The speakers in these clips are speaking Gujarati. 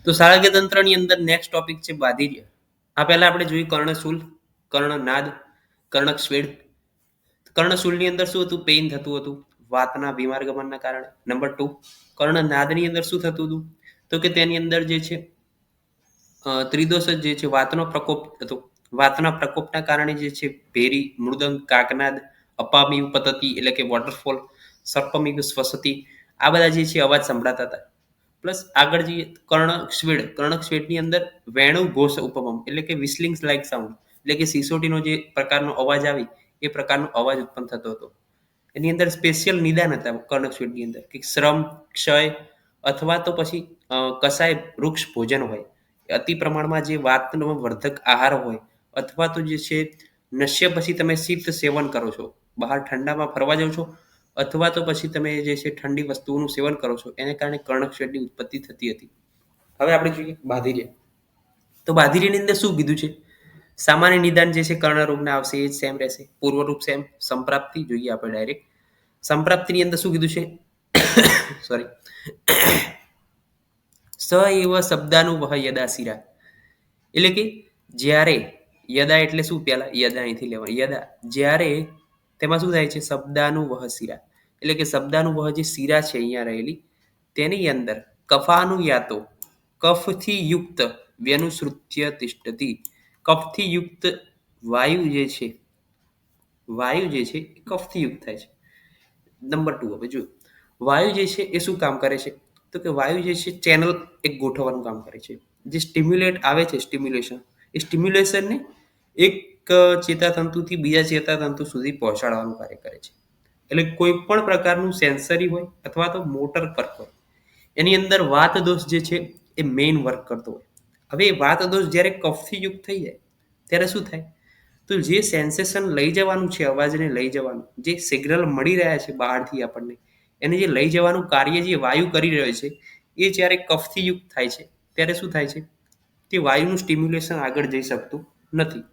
તો શાળાકીય તંત્રની અંદર નેક્સ્ટ ટોપિક છે બાધિર્ય. આ પહેલા આપણે જોયું કર્ણશૂલ, કર્ણનાદ, કર્ણકસ્વેદ. કર્ણશૂલની અંદર શું હતું? પેઇન થતું હતું વાતના વિમાર્ગમનના કારણે. નંબર 2 કર્ણનાદની અંદર શું થતું હતું? તો કે તેની અંદર જે છે ત્રિદોષ જે છે વાતનો પ્રકોપ હતો. વાતના પ્રકોપના કારણે જે છે ભેરી, મૃદંગ, કાકનાદ, અપામિવ પતતી એટલે કે વોટરફોલ, સર્પમિવ સ્વસતી, આ બધા જે છે અવાજ સંભળાતા હતા. પ્લસ આગળ જઈએ કર્ણકસ્વેદ. કર્ણકસ્વેદની અંદર વેણુ ઘોષ ઉપમમ એટલે કે વિસ્લિંગ્સ લાઇક સાઉન્ડ એટલે કે સિસોટીનો જે પ્રકારનો અવાજ આવે એ પ્રકારનો અવાજ ઉત્પન્ન થતો હતો. એની અંદર સ્પેશિયલ નિદાન હતા કર્ણકસ્વેદની અંદર કે શ્રમ, ક્ષય અથવા તો પછી કસાય વૃક્ષ ભોજન હોય, અતિ પ્રમાણમાં જે વાતનો વર્ધક આહાર હોય, અથવા તો જે છે નશ્ય પછી તમે શીત સેવન કરો છો, બહાર ઠંડામાં ફરવા જાઓ છો, અથવા તો પછી તમે જે છે ઠંડી વસ્તુઓનું સેવન કરો છો, એને કારણે કર્ણકસ્વેદની ઉત્પત્તિ થતી હતી. હવે આપણે જોઈએ બાધિર્ય. તો બાધિર્યની અંદર શું કીધું છે? સામાન્ય નિદાન જે છે કર્ણરોગના આવશે એ જ સેમ રહેશે. પૂર્વરૂપ સેમ. સંપ્રાપ્તિ જોઈએ આપણે ડાયરેક્ટ. સંપ્રાપ્તિની અંદર શું કીધું છે? સોરી. સ એવ શબ્દાનુવહ યદા શિરા એટલે કે જ્યારે, યદા એટલે શું? પહેલા યદા અહીંથી લેવાનું. યદા જ્યારે તેમાં શું થાય છે? શબ્દાનુવહ શિરા એટલે કે શબ્દાનુવહ જે શિરા છે અહીંયા રહેલી તેની અંદર કફાનુયાતો કફથી યુક્ત વ્યનુસૃત્ય તિષ્ઠતી. કફથી યુક્ત વાયુ જે છે એ કફથી યુક્ત થાય છે. નંબર 2 હવે જો વાયુ જે છે એ શું કામ કરે છે? તો કે વાયુ જે છે ચેનલ એક ગોઠવવાનું કામ કરે છે. જે સ્ટિમ્યુલેટ આવે છે સ્ટિમ્યુલેશન, એ સ્ટિમ્યુલેશનને એક ચેતાતંતુથી બીજા ચેતાતંતુ સુધી પહોંચાડવાનું કાર્ય કરે છે. એટલે કોઈ પણ પ્રકારનું સેન્સરી હોય અથવા તો મોટર વર્ક હોય, એની અંદર વાત દોષ જે છે એ મેઇન વર્ક કરતો હોય. હવે એ વાત દોષ જ્યારે કફથી યુક્ત થઈ જાય ત્યારે શું થાય? તો જે સેન્સેશન લઈ જવાનું છે, અવાજને લઈ જવાનું, જે સિગ્નલ મળી રહ્યા છે બહારથી આપણને, એને જે લઈ જવાનું કાર્ય જે વાયુ કરી રહ્યો છે, એ જ્યારે કફથી યુક્ત થાય છે ત્યારે શું થાય છે? તે વાયુનું સ્ટિમ્યુલેશન આગળ જઈ શકતું નથી.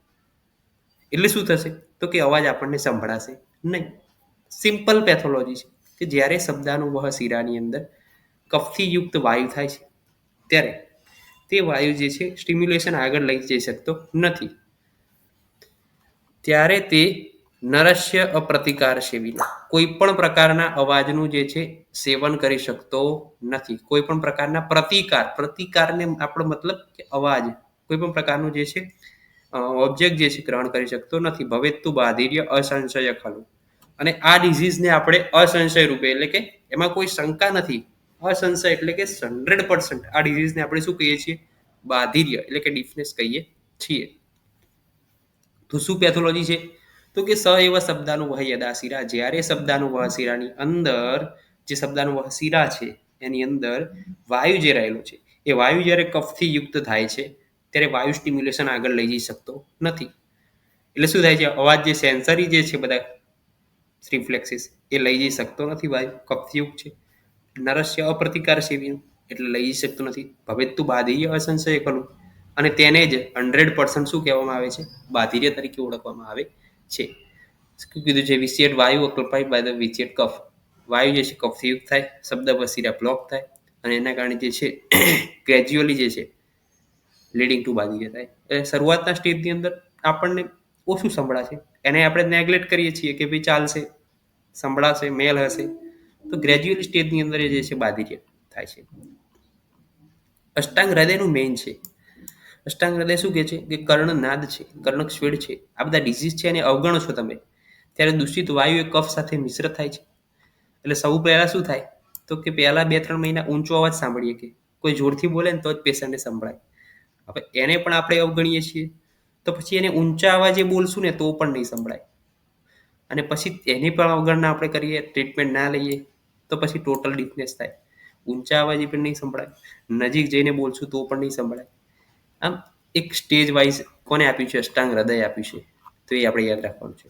એટલે શું થશે? તો કે અવાજ આપણને સંભળાશે નહીં. સિમ્પલ પેથોલોજી છે કે જ્યારે શબ્દાનુવહ શિરાની અંદર કફથી યુક્ત વાયુ થાય છે ત્યારે તે વાયુ જે છે સ્ટિમ્યુલેશન આગળ લઈ જઈ શકતો નથી. ત્યારે તે નરસ્ય અપ્રતિકાર સેવી કોઈ પણ પ્રકારના અવાજનું જે છે સેવન કરી શકતો નથી. કોઈ પણ પ્રકારના પ્રતિકારને આપણો મતલબ કે અવાજ, કોઈ પણ પ્રકારનું જે છે ઓબ્જેક્ટ જે છે ગ્રહણ કરી શકતો નથી. ભવેત્તુ બાધિર્ય અસંશય ખલું. અને આ ડિઝીઝને આપણે અસંશય રૂપે એટલે કે એમાં કોઈ શંકા નથી, અસંશય એટલે કે 100% આ ડિઝીઝને આપણે શું કહીએ છીએ? બાધિર્ય એટલે કે ડિફનેસ કહીએ છીએ. તો શું પેથોલોજી છે? તો કે સ એવ શબ્દાનુવહ યદા શિરા, જ્યારે શબ્દાનુવહ શિરાની અંદર જે શબ્દાનુવહ શિરા છે એની અંદર વાયુ જે રહેલો છે એ વાયુ જ્યારે કફથી યુક્ત થાય છે ત્યારે વાયુ સ્ટિમ્યુલેશન આગળ લઈ જઈ શકતો નથી. એટલે શું થાય છે? અવાજ જે સેન્સરી જે છે બધા રિફ્લેક્સિસ એ લઈ જઈ શકતો નથી. વાયુ કફથી યુક્ત છે. નરસ્ય અપ્રતિકાર સેવીનું એટલે લઈ જઈ શકતો નથી. ભવેત્તુ બાધિર્ય અસંશય ખલું. અને તેને જ 100% શું કહેવામાં આવે છે? બાધિર્ય તરીકે ઓળખવામાં આવે છે. શું કીધું છે? વિસિએટ વાયુ અકલ્પાઇડ બાય ધ વિસિએટ કફ. વાયુ જે છે કફથી યુક્ત થાય, શબ્દ વસીરા બ્લોક થાય અને એના કારણે જે છે ગ્રેજ્યુઅલી જે છે લીડિંગ ટુ બાધિર્ય થાય. એટલે શરૂઆતના સ્ટેજની અંદર આપણને ઓછું સંભળાશે, એને આપણે નેગ્લેક્ટ કરીએ છીએ કે ભાઈ ચાલશે, સંભળાશે, મેલ હશે. તો ગ્રેજ્યુઅલ સ્ટેજની અંદર જે છે બાધિર્ય થાય છે. અષ્ટાંગ હૃદયનું મેઇન છે. અષ્ટાંગ હૃદય શું કહે છે? કે કર્ણનાદ છે, કર્ણકસ્વેદ છે, આ બધા ડિઝીઝ છે એને અવગણો છો તમે ત્યારે દૂષિત વાયુ એ કફ સાથે મિશ્ર થાય છે. એટલે સૌ પહેલા શું થાય? તો કે પહેલા 2-3 મહિના ઊંચો અવાજ સાંભળીએ, કે કોઈ જોરથી બોલે ને તો જ પેશન્ટને સંભળાય. હવે એને પણ આપણે અવગણીએ છીએ તો પછી એને ઊંચા અવાજે બોલશું ને તો પણ નહીં સંભળાય. અને પછી એની પણ અવગણના આપણે કરીએ, ટ્રીટમેન્ટ ના લઈએ તો પછી ટોટલ ડિફનેસ થાય. ઊંચા અવાજે પણ નહીં સંભળાય, નજીક જઈને બોલશું તો પણ નહીં સંભળાય. આમ એક સ્ટેજ વાઇઝ કોને આપ્યું છે? અષ્ટાંગ હૃદય આપ્યું છે. તો એ આપણે યાદ રાખવાનું છે.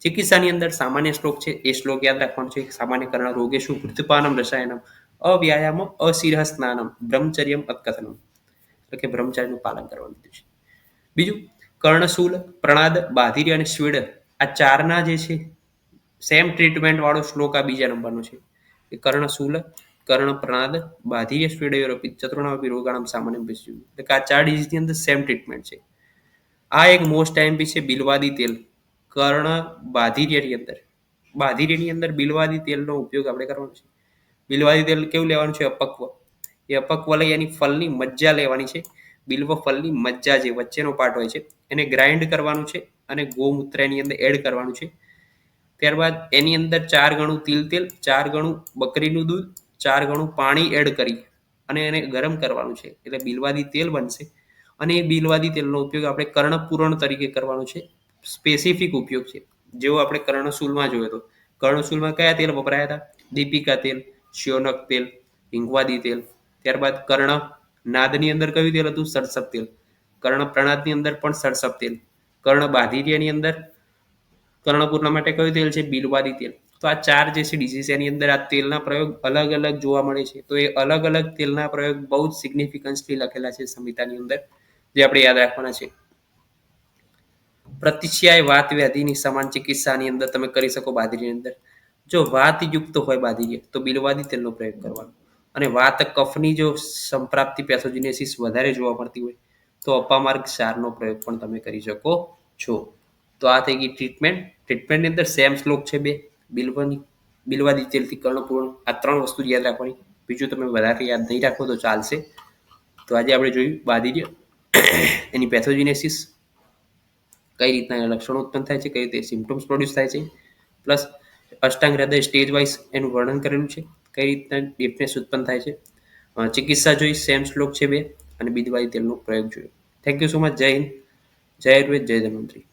ચિકિત્સાની અંદર સામાન્ય શ્લોક છે એ શ્લોક યાદ રાખવાનો છે. સામાન્ય કર્ણ રોગે શું? વૃદ્ધપાનમ રસાયણમ અવ્યાયામ અશિરહ સ્નાનમ બ્રહ્મચર્યમ અકથનમ એટલે કે બ્રહ્મચર્યનું પાલન કરવાનું છે. બીજું કર્ણશૂલ, પ્રણાદ, બાધિર્ય અને સ્વેડ આ ચારના જે છે સેમ ટ્રીટમેન્ટ વાળો શ્લોક આ બીજા નંબરનો છે. કર્ણશૂલ, કર્ણ પ્રણાદ બાધિર્ય સ્પીડયોરોપી ચતુર્ણાવપી રોગાણામ સામાન્ય બેસ્યું. એટલે કે આ 4 ડિઝીઝની અંદર સેમ ટ્રીટમેન્ટ છે. આ એક મોસ્ટ આઈએમપી છે બિલવાદી તેલ કર્ણ બાધિર્યની અંદર. બાધિર્યની અંદર બિલવાદી તેલનો ઉપયોગ આપણે કરવાનો છે. બિલવાદી તેલ કેવું લેવાનું છે? અપક્વ. એ અપક્વ લઈ એની ફલની મજ્જા લેવાની છે. બિલ્વ ફલની મજ્જા જે વચ્ચેનો પાર્ટ હોય છે એને ગ્રાઇન્ડ કરવાનું છે અને ગૌમૂત્ર એની અંદર એડ કરવાનું છે. ત્યારબાદ એની અંદર 4 ગણું તેલ, 4 ગણું બકરીનું દૂધ, 4 ગણું પાણી એડ કરી અને એને ગરમ કરવાનું છે. એટલે બિલવાદી તેલ બનશે. અને એ બિલવાદી તેલનો ઉપયોગ આપણે કર્ણપૂરણ તરીકે કરવાનો છે. સ્પેસિફિક ઉપયોગ છે. જેવો આપણે કર્ણશૂલમાં જોયો હતો. કર્ણશૂલમાં કયા તેલ વપરાયા હતા? દીપિકા તેલ, શ્યોનક તેલ, હિંગવાદી તેલ. ત્યારબાદ કર્ણ નાદની અંદર કયું તેલ હતું? સરસપ તેલ. કર્ણ પ્રણાદની અંદર પણ સરસપ તેલ. કર્ણ બાધિર્યની અંદર કર્ણપૂર્ણ માટે કયું તેલ છે? બિલવાદી તેલ. તો આ 4 જે છે ડિઝીઝ એની અંદર આ તેલના પ્રયોગ અલગ અલગ જોવા મળે છે. તો એ અલગ અલગ તેલના પ્રયોગ બહુ જ સિગ્નિફિકન્સલી લખેલા છે સંહિતાની અંદર, જે આપણે યાદ રાખવાના છે. પ્રતિશ્યાય વાત વ્યાધિની સમાન ચિકિત્સાની અંદર તમે કરી શકો બાધિરની અંદર. જો વાતયુક્ત હોય બાધિર્ય તો બિલવાદી તેલનો પ્રયોગ કરવાનો. અને વાત કફની જો સંપ્રાપ્તિ પેથોજિનેસિસ વધારે જોવા મળતી હોય તો અપામાર્ગ ક્ષારનો પ્રયોગ પણ તમે કરી શકો છો. તો આ થઈ ગઈ ટ્રીટમેન્ટ. ટ્રીટમેન્ટની અંદર સેમ શ્લોક છે 2. બિલવાદી તેલથી કર્ણપૂર્ણ. આ 3 વસ્તુ યાદ રાખવાની. બીજું તમે વધારે યાદ નહીં રાખો તો ચાલશે. તો આજે આપણે જોયું બાધિર્ય, એની પેથોજિનેસિસ, કઈ રીતના એના લક્ષણો ઉત્પન્ન થાય છે, કઈ રીતે સિમ્ટમ્સ પ્રોડ્યુસ થાય છે, પ્લસ અષ્ટાંગ હૃદય સ્ટેજ વાઇઝ એનું વર્ણન કરેલું છે, કઈ રીતના ડિફનેસ ઉત્પન્ન થાય છે. ચિકિત્સા જોઈ, સેમ શ્લોક છે 2, અને બિલવાદી તેલનો પ્રયોગ જોયો. Thank you so much. જય હિન્દ, જય આયુર્વેદ, જય ધન્વંતરી.